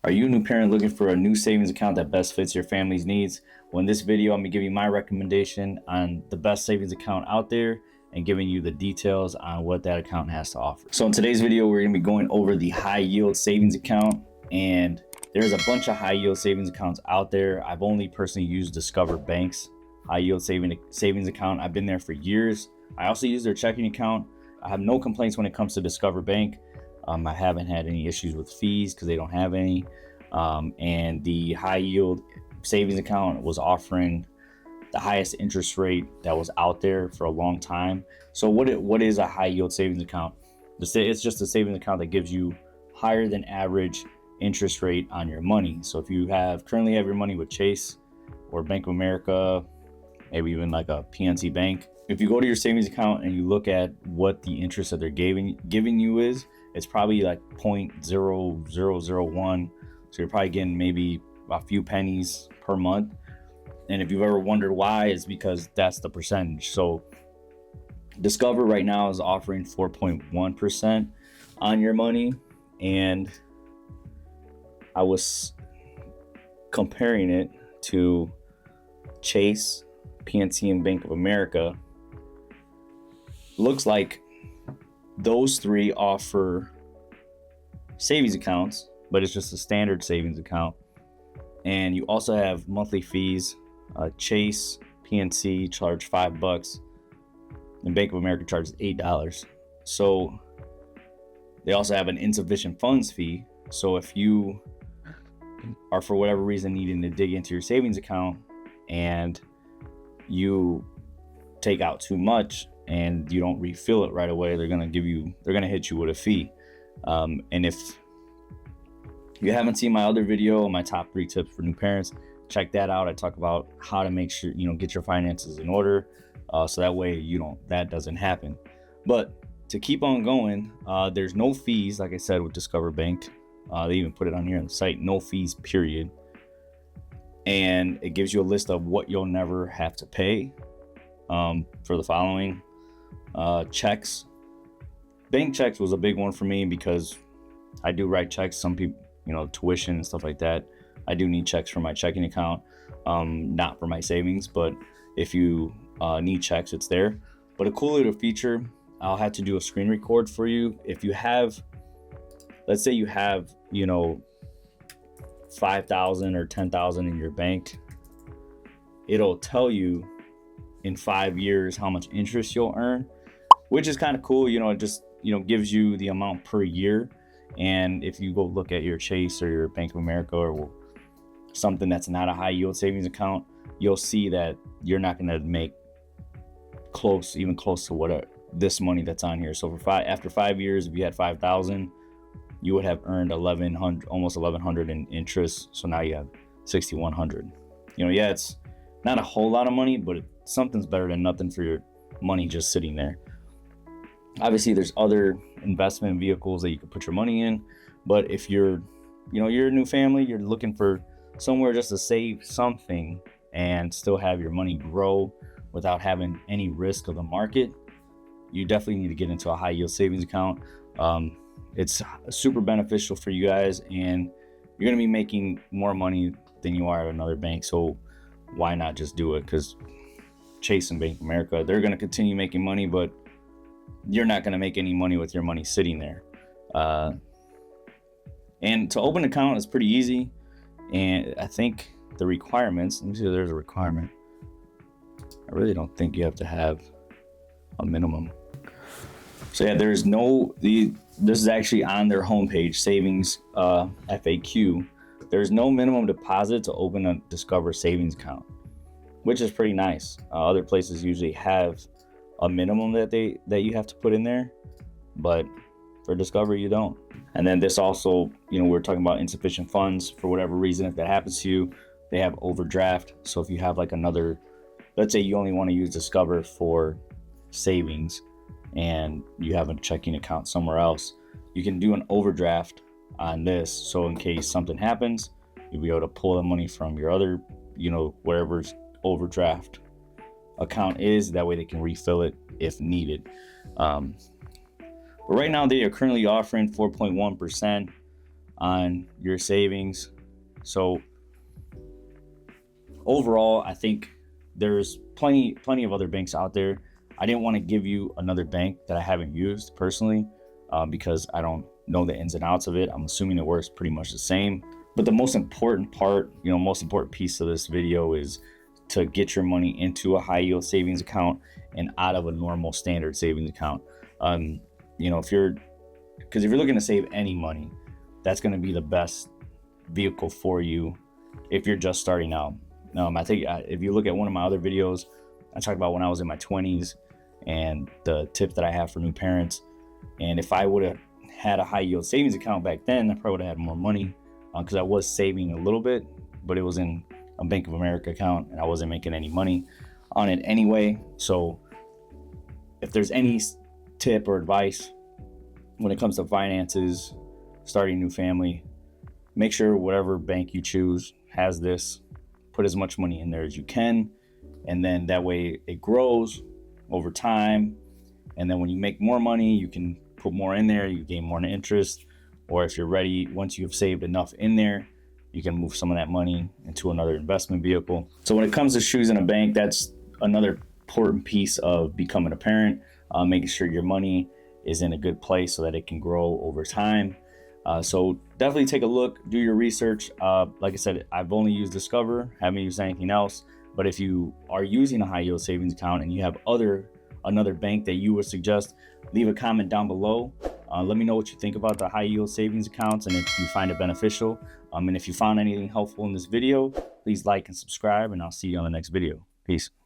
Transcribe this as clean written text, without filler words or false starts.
Are you a new parent looking for a new savings account that best fits your family's needs? Well, in this video, I'm going to give you my recommendation on the best savings account out there and giving you the details on what that account has to offer. So in today's video, we're going to be going over the high yield savings account, and there's a bunch of high yield savings accounts out there. I've only personally used Discover Bank's high yield savings account. I've been there for years. I also use their checking account. I have no complaints when it comes to Discover Bank. I haven't had any issues with fees because they don't have any. And the high yield savings account was offering the highest interest rate that was out there for a long time. So what is a high yield savings account? It's just a savings account that gives you higher than average interest rate on your money. So if you currently have your money with Chase or Bank of America, maybe even like a PNC Bank, if you go to your savings account and you look at what the interest that they're giving you is, it's probably like 0.0001. So you're probably getting maybe a few pennies per month. And if you've ever wondered why, it's because that's the percentage. So Discover right now is offering 4.1% on your money. And I was comparing it to Chase, PNC, and Bank of America. Looks like those three offer savings accounts, but it's just a standard savings account. And you also have monthly fees. Chase, PNC charge $5 and Bank of America charges $8. So they also have an insufficient funds fee. So if you are for whatever reason needing to dig into your savings account and you take out too much and you don't refill it right away, they're gonna hit you with a fee. And if you haven't seen my other video, my top 3 tips for new parents, check that out. I talk about how to make sure get your finances in order, so that way that doesn't happen. But to keep on going, there's no fees, like I said, with Discover Bank. They even put it on here on the site, no fees, period. And it gives you a list of what you'll never have to pay for the following. Checks. Bank checks was a big one for me because I do write checks. Some people, tuition and stuff like that. I do need checks for my checking account, not for my savings, but if you need checks, it's there. But a cool little feature, I'll have to do a screen record for you. If you have, let's say you have, 5,000 or 10,000 in your bank, it'll tell you in 5 years how much interest you'll earn, which is kind of cool. It just, gives you the amount per year. And if you go look at your Chase or your Bank of America or something that's not a high yield savings account, you'll see that you're not going to make even close to what this money that's on here. So after 5 years, if you had 5,000, you would have earned almost 1,100 in interest. So now you have 6,100. Yeah, it's not a whole lot of money, but something's better than nothing for your money just sitting there. Obviously, there's other investment vehicles that you could put your money in, but if you're a new family, you're looking for somewhere just to save something and still have your money grow without having any risk of the market, you definitely need to get into a high yield savings account. It's super beneficial for you guys, and you're going to be making more money than you are at another bank. So why not just do it? Because Chase and Bank of America, they're going to continue making money, but you're not going to make any money with your money sitting there. And to open an account is pretty easy. And I think the requirements, let me see if there's a requirement. I really don't think you have to have a minimum. So yeah, this is actually on their homepage, savings FAQ. There's no minimum deposit to open a Discover savings account, which is pretty nice. Other places usually have a minimum that you have to put in there, but for Discover you don't. And then this also, we're talking about insufficient funds for whatever reason. If that happens to you, they have overdraft. So if you have like let's say you only want to use Discover for savings and you have a checking account somewhere else, you can do an overdraft on this. So in case something happens, you'll be able to pull the money from your other, whatever's overdraft account is. That way they can refill it if needed. But right now they are currently offering 4.1%. on your savings. So overall, I think there's plenty of other banks out there. I didn't want to give you another bank that I haven't used personally, because I don't know the ins and outs of it. I'm assuming it works pretty much the same. But the most important part, most important piece of this video is to get your money into a high yield savings account and out of a normal standard savings account. If you're looking to save any money, that's going to be the best vehicle for you if you're just starting out. I think if you look at one of my other videos, I talked about when I was in my 20s and the tip that I have for new parents. And if I would have had a high yield savings account back then, I probably would have had more money, because I was saving a little bit, but it was in a Bank of America account and I wasn't making any money on it anyway. So if there's any tip or advice when it comes to finances, starting a new family, make sure whatever bank you choose has this. Put as much money in there as you can, and then that way it grows over time. And then when you make more money, you can put more in there, you gain more interest. Or if you're ready, once you've saved enough in there, you can move some of that money into another investment vehicle. So when it comes to choosing a bank, that's another important piece of becoming a parent, making sure your money is in a good place so that it can grow over time. So definitely take a look, do your research. Like I said, I've only used Discover, haven't used anything else. But if you are using a high yield savings account and you have another bank that you would suggest, leave a comment down below. Let me know what you think about the high yield savings accounts and if you find it beneficial. And if you found anything helpful in this video, please like and subscribe, and I'll see you on the next video. Peace.